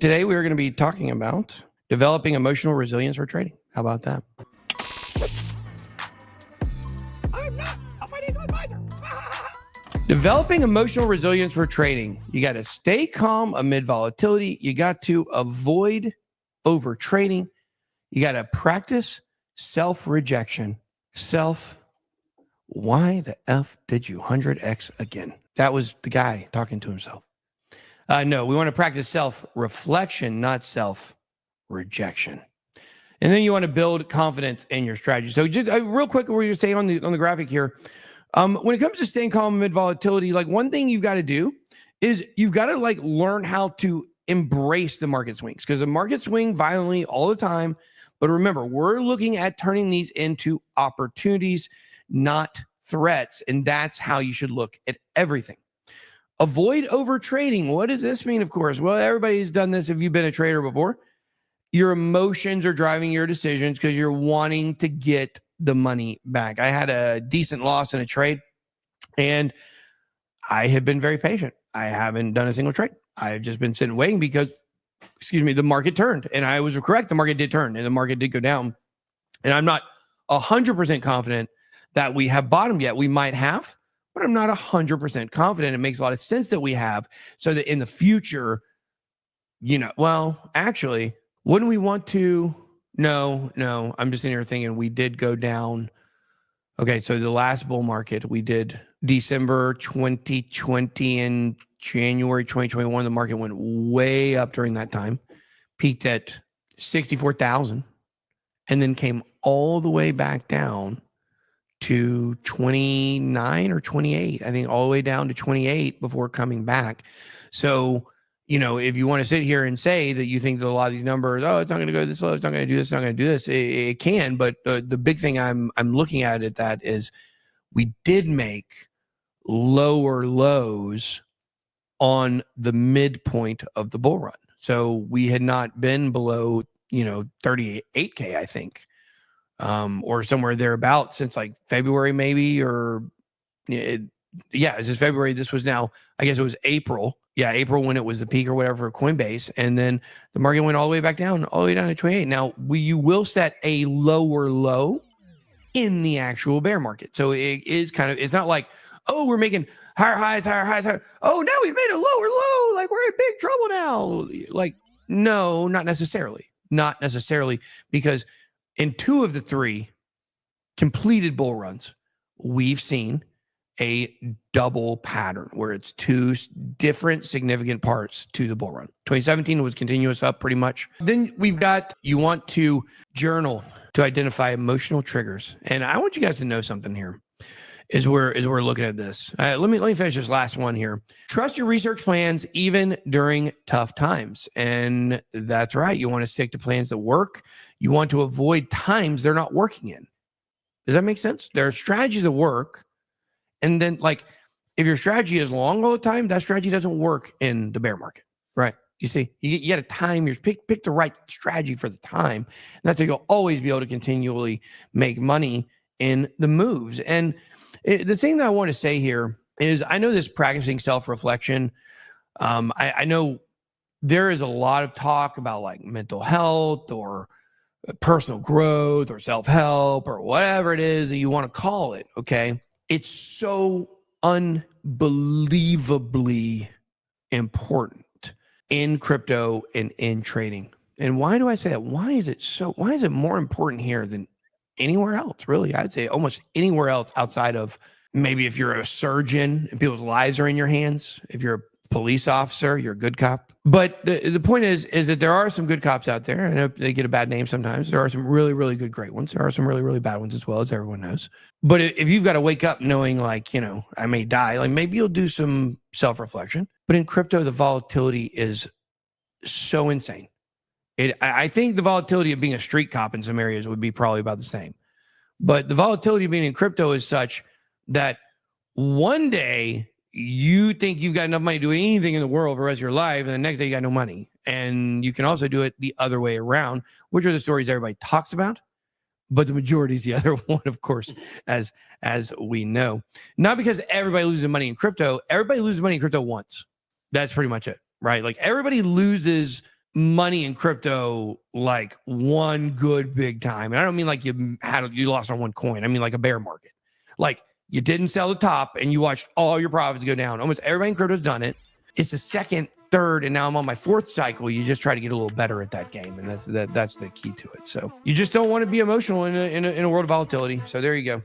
Today, we're going to be talking about developing emotional resilience for trading. How about that? I'm not a financial advisor. Developing emotional resilience for trading. You got to stay calm amid volatility. You got to avoid over trading. You got to practice self-rejection. Why the F did you 100X again? That was the guy talking to himself. No, we want to practice self-reflection, not self-rejection. And then you want to build confidence in your strategy. So just real quick, we're just staying on the graphic here. When it comes to staying calm amid volatility, like one thing you've got to do is you've got to like learn how to embrace the market swings, because the market swing violently all the time. But remember, we're looking at turning these into opportunities, not threats. And that's how you should look at everything. Avoid over trading. What does this mean? Of course, well, everybody's done this if you've been a trader before. Your emotions are driving your decisions because you're wanting to get the money back. I had a decent loss in a trade, and I have been very patient. I haven't done a single trade. I've just been sitting waiting because, the market turned, and I was correct. The market did turn, and the market did go down. And I'm not 100% confident that we have bottomed yet. We might have, but I'm not 100% confident. It makes a lot of sense that we have, so that in the future, actually, wouldn't we want to? No, I'm just in here thinking we did go down. Okay, so the last bull market, we did December 2020 and January 2021. The market went way up during that time, peaked at 64,000, and then came all the way back down to 29 or 28. I think all the way down to 28 before coming back. So, if you want to sit here and say that you think that a lot of these numbers, it's not going to go this low, it's not going to do this, it's not going to do this, it can. But the big thing I'm looking at that is we did make lower lows on the midpoint of the bull run. So we had not been below, 38K, I think, or somewhere thereabout since like February, maybe, or it's just February. This was now, I guess it was April. Yeah, April when it was the peak or whatever for Coinbase. And then the market went all the way back down, all the way down to 28. Now, you will set a lower low in the actual bear market. So it is it's not like, we're making higher highs. Oh, now we've made a lower low. Like we're in big trouble now. Like, no, not necessarily. Not necessarily, because in 2 of the 3 completed bull runs, we've seen a double pattern where it's 2 different significant parts to the bull run. 2017 was continuous up pretty much. Then we've got, you want to journal to identify emotional triggers. And I want you guys to know something here as we're looking at this. Let me finish this last one here. Trust your research plans even during tough times. And that's right. You want to stick to plans that work. You want to avoid times they're not working in. Does that make sense? There are strategies that work. And then, like, if your strategy is long all the time, that strategy doesn't work in the bear market, right? You see, you got to time your pick the right strategy for the time. And that's how you'll always be able to continually make money in the moves. And the thing that I want to say here is, I know this practicing self-reflection. I know there is a lot of talk about like mental health or personal growth or self-help or whatever it is that you want to call it. Okay. It's so unbelievably important in crypto and in trading. And why do I say that? Why is it more important here than anywhere else? Really, I'd say almost anywhere else outside of maybe if you're a surgeon and people's lives are in your hands. If you're a police officer, you're a good cop. But the point is that there are some good cops out there. I know they get a bad name sometimes. There are some really, really good, great ones. There are some really, really bad ones as well, as everyone knows. But if you've got to wake up knowing like, I may die, like maybe you'll do some self-reflection. But in crypto, the volatility is so insane. I think the volatility of being a street cop in some areas would be probably about the same. But the volatility of being in crypto is such that one day you think you've got enough money to do anything in the world for the rest of your life, and the next day you got no money. And you can also do it the other way around, which are the stories everybody talks about. But the majority is the other one, of course, as we know. Not because everybody loses money in crypto. Everybody loses money in crypto once. That's pretty much it, right? Like everybody loses money in crypto like one good big time. And I don't mean like you lost on one coin. I mean like a bear market. Like you didn't sell the top and you watched all your profits go down. Almost everybody in crypto's done it. It's the second, third, and now I'm on my fourth cycle. You just try to get a little better at that game, and that's the key to it. So you just don't want to be emotional in a world of volatility. So there you go.